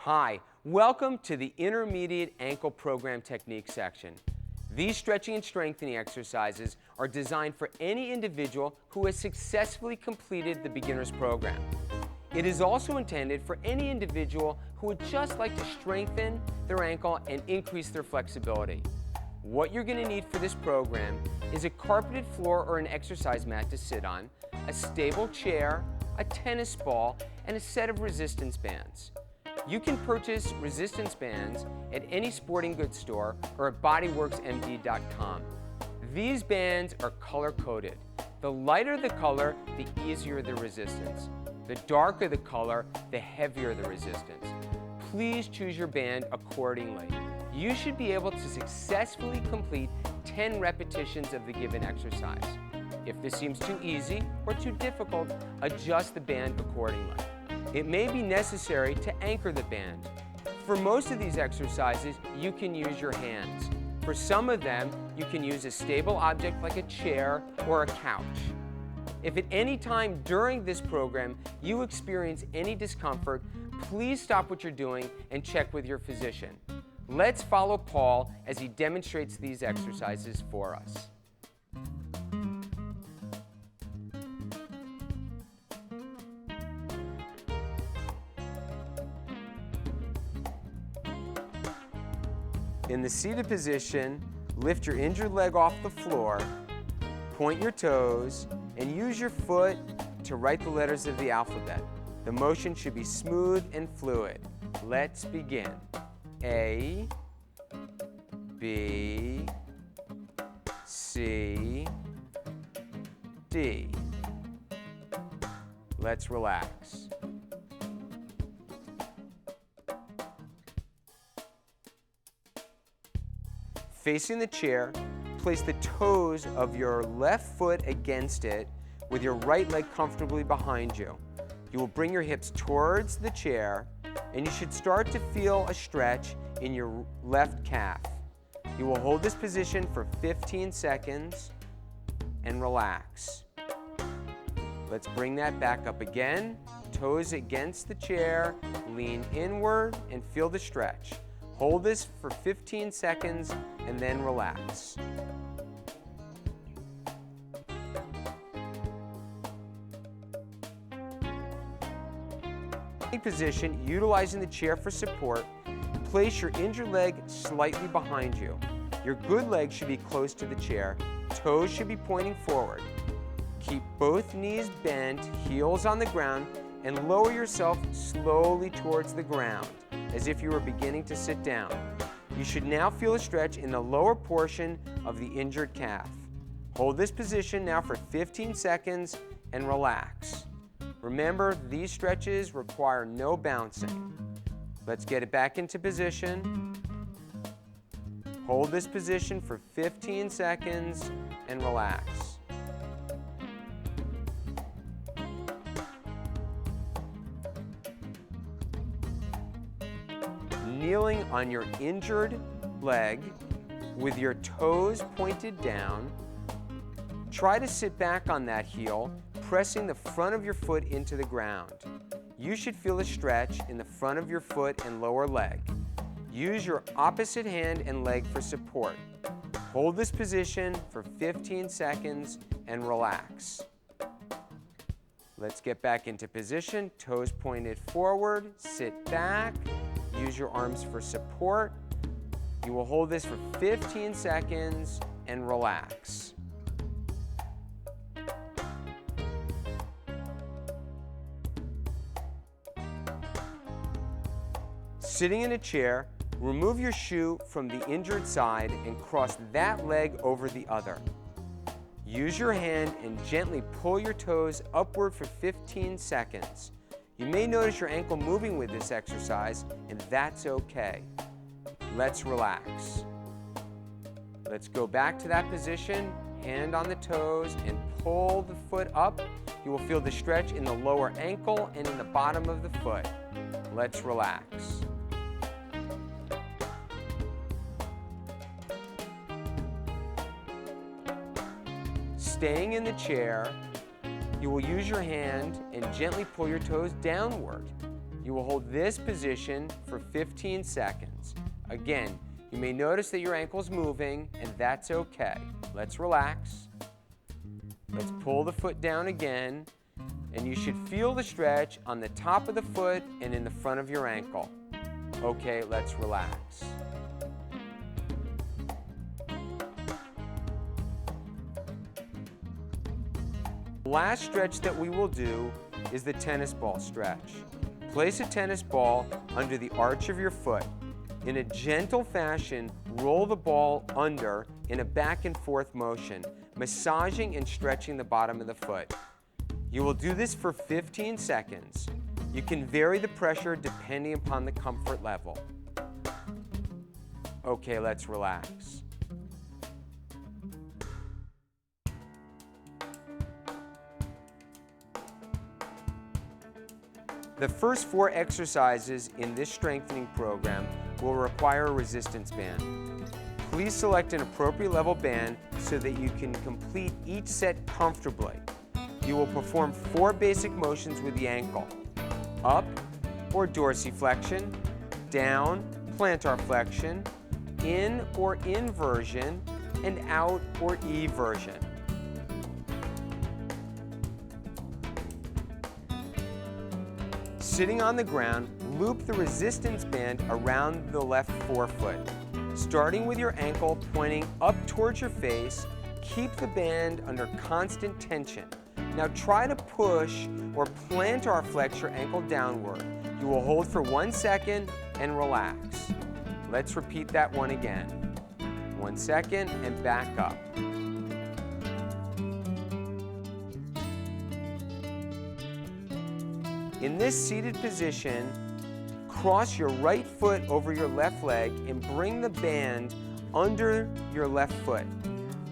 Hi, welcome to the Intermediate Ankle Program Technique section. These stretching and strengthening exercises are designed for any individual who has successfully completed the beginner's program. It is also intended for any individual who would just like to strengthen their ankle and increase their flexibility. What you're going to need for this program is a carpeted floor or an exercise mat to sit on, a stable chair, a tennis ball, and a set of resistance bands. You can purchase resistance bands at any sporting goods store or at bodyworksmd.com. These bands are color-coded. The lighter the color, the easier the resistance. The darker the color, the heavier the resistance. Please choose your band accordingly. You should be able to successfully complete 10 repetitions of the given exercise. If this seems too easy or too difficult, adjust the band accordingly. It may be necessary to anchor the band. For most of these exercises, you can use your hands. For some of them, you can use a stable object like a chair or a couch. If at any time during this program you experience any discomfort, please stop what you're doing and check with your physician. Let's follow Paul as he demonstrates these exercises for us. In the seated position, lift your injured leg off the floor, point your toes, and use your foot to write the letters of the alphabet. The motion should be smooth and fluid. Let's begin. A, B, C, D. Let's relax. Facing the chair, place the toes of your left foot against it with your right leg comfortably behind you. You will bring your hips towards the chair and you should start to feel a stretch in your left calf. You will hold this position for 15 seconds and relax. Let's bring that back up again. Toes against the chair, lean inward and feel the stretch. Hold this for 15 seconds and then relax. Position, utilizing the chair for support, place your injured leg slightly behind you. Your good leg should be close to the chair. Toes should be pointing forward. Keep both knees bent, heels on the ground, and lower yourself slowly towards the ground, as if you were beginning to sit down. You should now feel a stretch in the lower portion of the injured calf. Hold this position now for 15 seconds and relax. Remember, these stretches require no bouncing. Let's get it back into position. Hold this position for 15 seconds and relax. Kneeling on your injured leg with your toes pointed down, try to sit back on that heel, pressing the front of your foot into the ground. You should feel a stretch in the front of your foot and lower leg. Use your opposite hand and leg for support. Hold this position for 15 seconds and relax. Let's get back into position, toes pointed forward, sit back, use your arms for support. You will hold this for 15 seconds and relax. Sitting in a chair, remove your shoe from the injured side and cross that leg over the other. Use your hand and gently pull your toes upward for 15 seconds. You may notice your ankle moving with this exercise, and that's okay. Let's relax. Let's go back to that position, hand on the toes, and pull the foot up. You will feel the stretch in the lower ankle and in the bottom of the foot. Let's relax. Staying in the chair, you will use your hand and gently pull your toes downward. You will hold this position for 15 seconds. Again, you may notice that your ankle's moving, and that's okay. Let's relax. Let's pull the foot down again, and you should feel the stretch on the top of the foot and in the front of your ankle. Okay, let's relax. The last stretch that we will do is the tennis ball stretch. Place a tennis ball under the arch of your foot. In a gentle fashion, roll the ball under in a back and forth motion, massaging and stretching the bottom of the foot. You will do this for 15 seconds. You can vary the pressure depending upon the comfort level. Okay, let's relax. The first 4 exercises in this strengthening program will require a resistance band. Please select an appropriate level band so that you can complete each set comfortably. You will perform 4 basic motions with the ankle: up or dorsiflexion, down, plantar flexion, in or inversion, and out or eversion. Sitting on the ground, loop the resistance band around the left forefoot. Starting with your ankle pointing up towards your face, keep the band under constant tension. Now try to push or plantar flex your ankle downward. You will hold for 1 second and relax. Let's repeat that one again. 1 second and back up. In this seated position, cross your right foot over your left leg and bring the band under your left foot.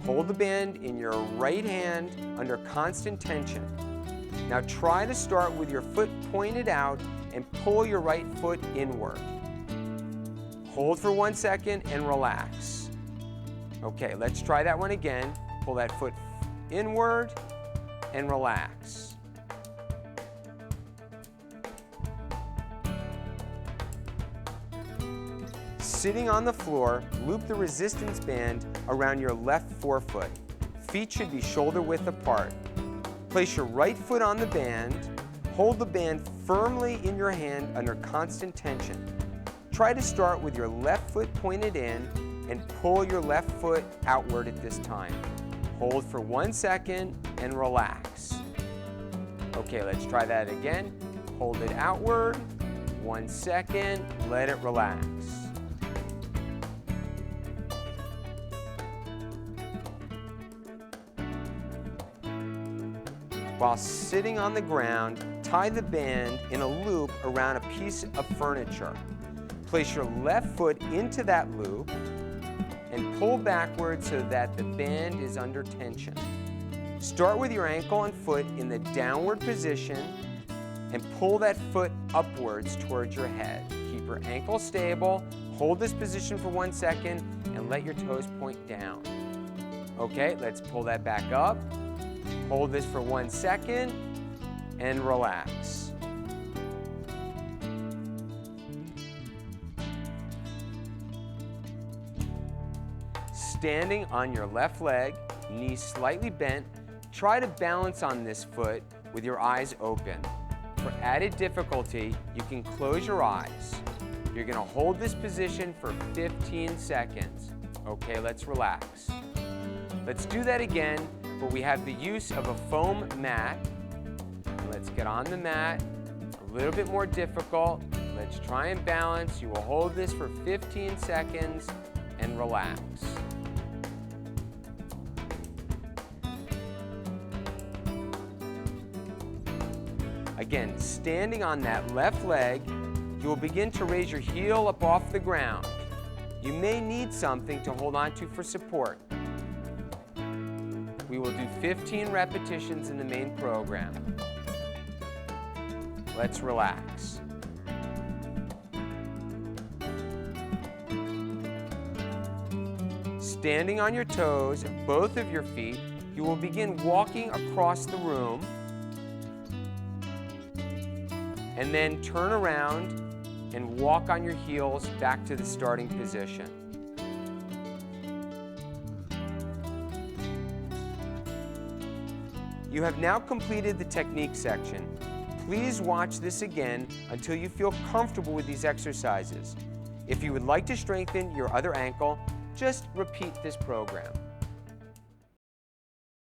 Hold the band in your right hand under constant tension. Now try to start with your foot pointed out and pull your right foot inward. Hold for 1 second and relax. Okay, let's try that one again. Pull that foot inward and relax. Sitting on the floor, loop the resistance band around your left forefoot. Feet should be shoulder width apart. Place your right foot on the band. Hold the band firmly in your hand under constant tension. Try to start with your left foot pointed in and pull your left foot outward at this time. Hold for 1 second and relax. Okay, let's try that again. Hold it outward, 1 second, let it relax. While sitting on the ground, tie the band in a loop around a piece of furniture. Place your left foot into that loop and pull backward so that the band is under tension. Start with your ankle and foot in the downward position and pull that foot upwards towards your head. Keep your ankle stable, hold this position for 1 second, and let your toes point down. Okay, let's pull that back up. Hold this for 1 second and relax. Standing on your left leg, knees slightly bent, try to balance on this foot with your eyes open. For added difficulty, you can close your eyes. You're going to hold this position for 15 seconds. Okay, let's relax. Let's do that again, but we have the use of a foam mat. Let's get on the mat. A little bit more difficult. Let's try and balance. You will hold this for 15 seconds and relax. Again, standing on that left leg, you will begin to raise your heel up off the ground. You may need something to hold on to for support. We will do 15 repetitions in the main program. Let's relax. Standing on your toes and both of your feet, you will begin walking across the room and then turn around and walk on your heels back to the starting position. You have now completed the technique section. Please watch this again until you feel comfortable with these exercises. If you would like to strengthen your other ankle, just repeat this program.